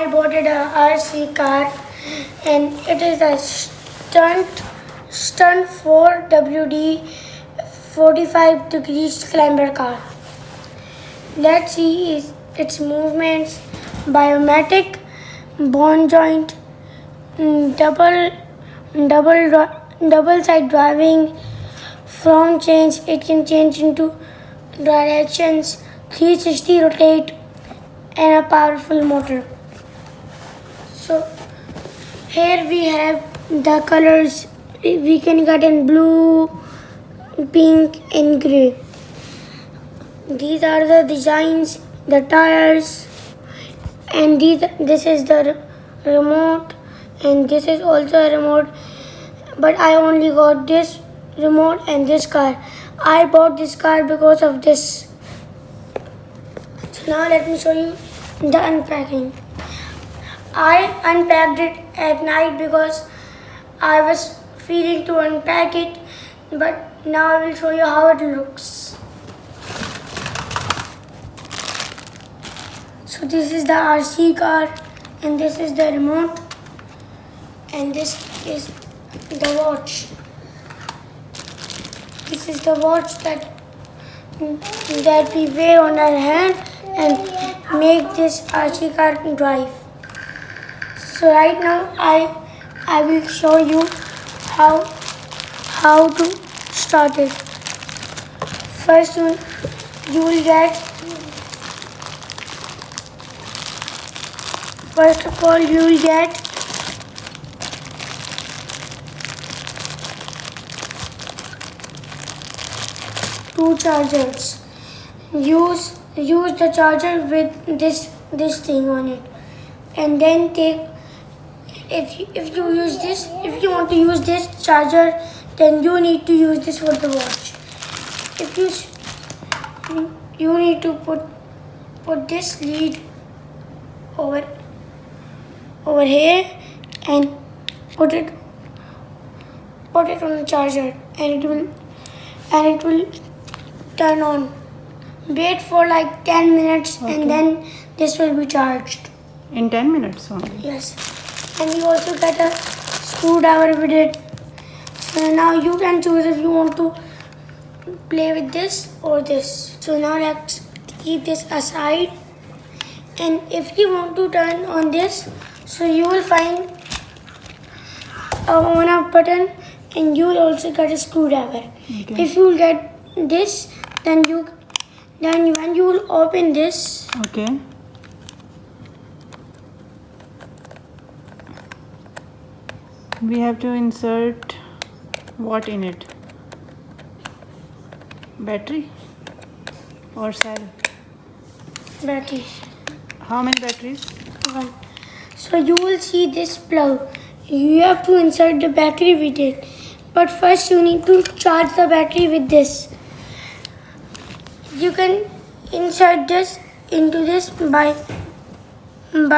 I bought a RC car, and it is a Stunt 4WD 45 degrees climber car. Let's see its movements: biometric, bone joint, double side driving, front change. It can change into directions, 360 rotate, and a powerful motor. So here we have the colors. We can get in blue, pink, and grey. These are the designs, the tires, and this is the remote, and this is also a remote. But I only got this remote and this car. I bought this car because of this. So now let me show you the unpacking. I unpacked it at night because I was feeling to unpack it, but now I will show you how it looks. So this is the RC car, and this is the remote, and this is the watch. This is the watch that we wear on our hand and make this RC car drive. So right now I will show you how to start it. First you will get, first of all you will get two chargers. Use the charger with this thing on it, and then take, if you want to use this charger, then you need to use this for the watch. If you need to put this lead over here and put it on the charger, and it will turn on. Wait for like 10 minutes, okay, and then this will be charged. In 10 minutes only? Yes. And you also get a screwdriver with it. So now you can choose if you want to play with this or this. So now let's keep this aside. And if you want to turn on this, so you will find a on-off button, and you will also get a screwdriver. Okay. If you will get this, then when you will open this, okay, we have to insert what in it? Battery or cell? battery. How many batteries? One. So you will see this plug. You have to insert the battery with it. But first you need to charge the battery with this. You can insert this into this by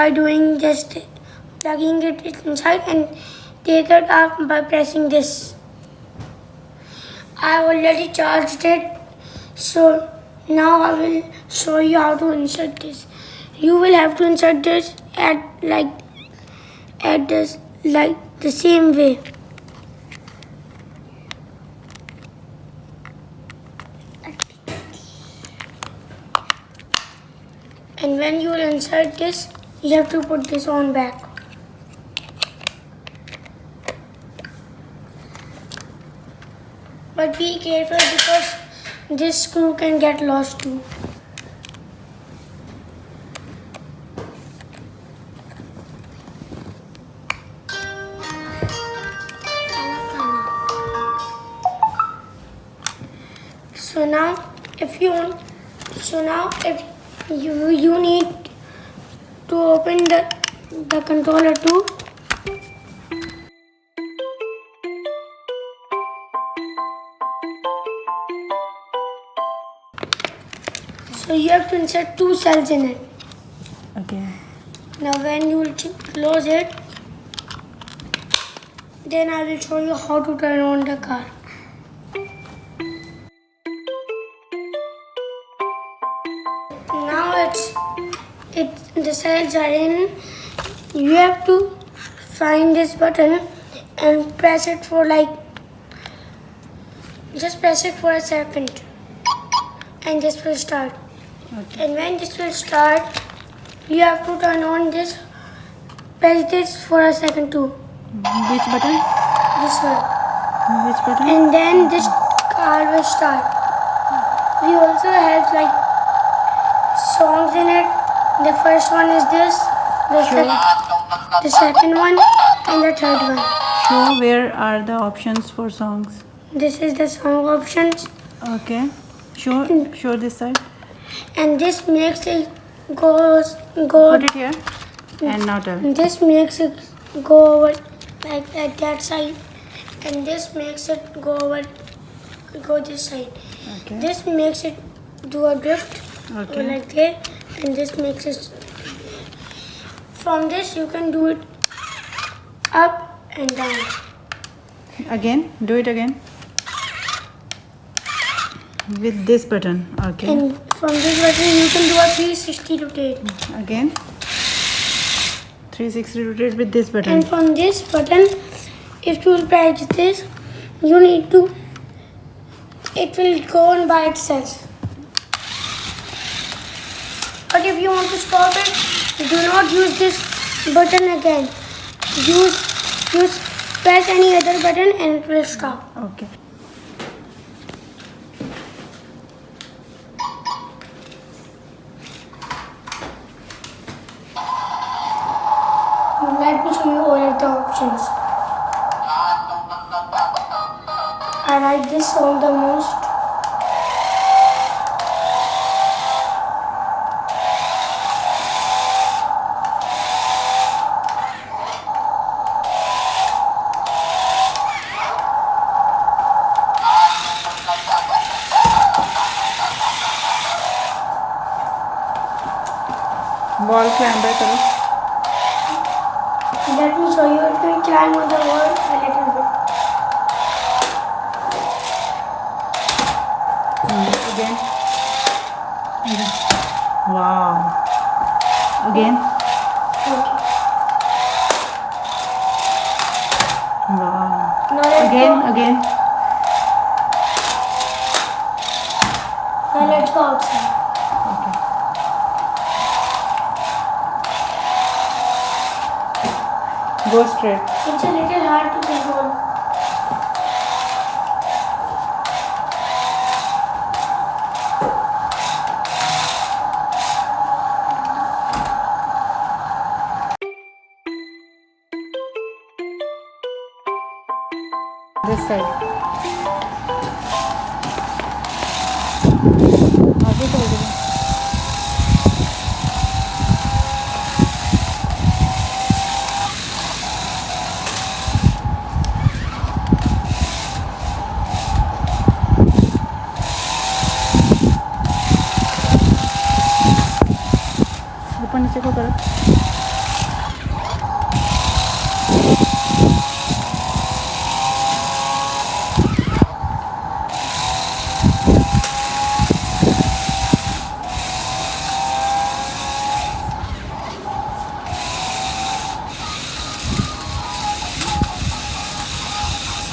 doing just plugging it inside, and take it out by pressing this. I already charged it, so now I will show you how to insert this. You will have to insert this at the same way. And when you will insert this, you have to put this on back. But be careful because this screw can get lost too. So now if you need to open the controller too. So you have to insert two cells in it. Okay. Now when you will close it, then I will show you how to turn on the car. Now the cells are in, You have to find this button and press it for just press it for a second and this will start. Okay. And when this will start, you have to turn on this, press this for a second too. Which button? This one. Which button? And then this car will start. We also have songs in it. The first one is this, the second one, and the third one. Show where are the options for songs. This is the song options, Okay. Show this side. and this makes it go. Put it here. And now tell. This makes it go over like at that side, and this makes it go this side. Okay. This makes it do a drift Okay. like that, and this makes it. From this you can do it up and down. Again. Do it again. With this button. Okay. And from this button you can do a 360 rotate. Again. 360 rotate with this button. And from this button, if you will press this, you need to. It will go on by itself. But if you want to stop it, do not use this button again. Use press any other button and it will stop. Okay. Let me show you all of the options. I like this song the most. Wall clamber करो. Let me show you. It will climb on the wall a little bit. Again. Wow. Again. Okay. Wow. Now let's Again. go. Again. Now let's go outside. Okay. Go straight. It's a little hard to control. This side. आगे चल जाओ. ऊपर नीचे को करो.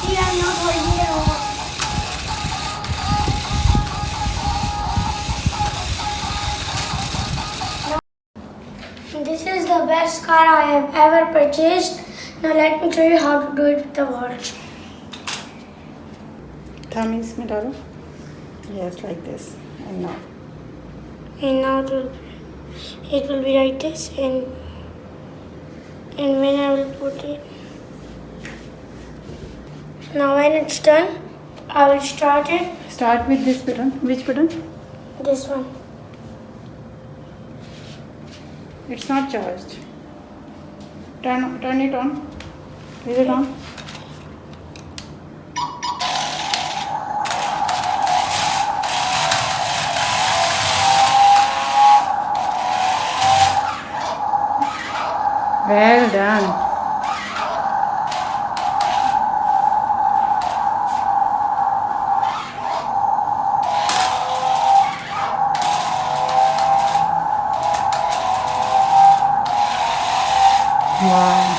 See, I'm not holding it over. This is the best car I have ever purchased. Now let me show you how to do it with the watch. Thumb इसमें डालो. Yes, like this. And now. And now it will be like this, and when I will put it. Now when it's done, I will start it. Start with this button. Which button? This one. It's not charged. Turn it on. Is it on? Well done. Wow.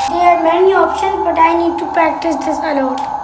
There are many options, but I need to practice this a lot.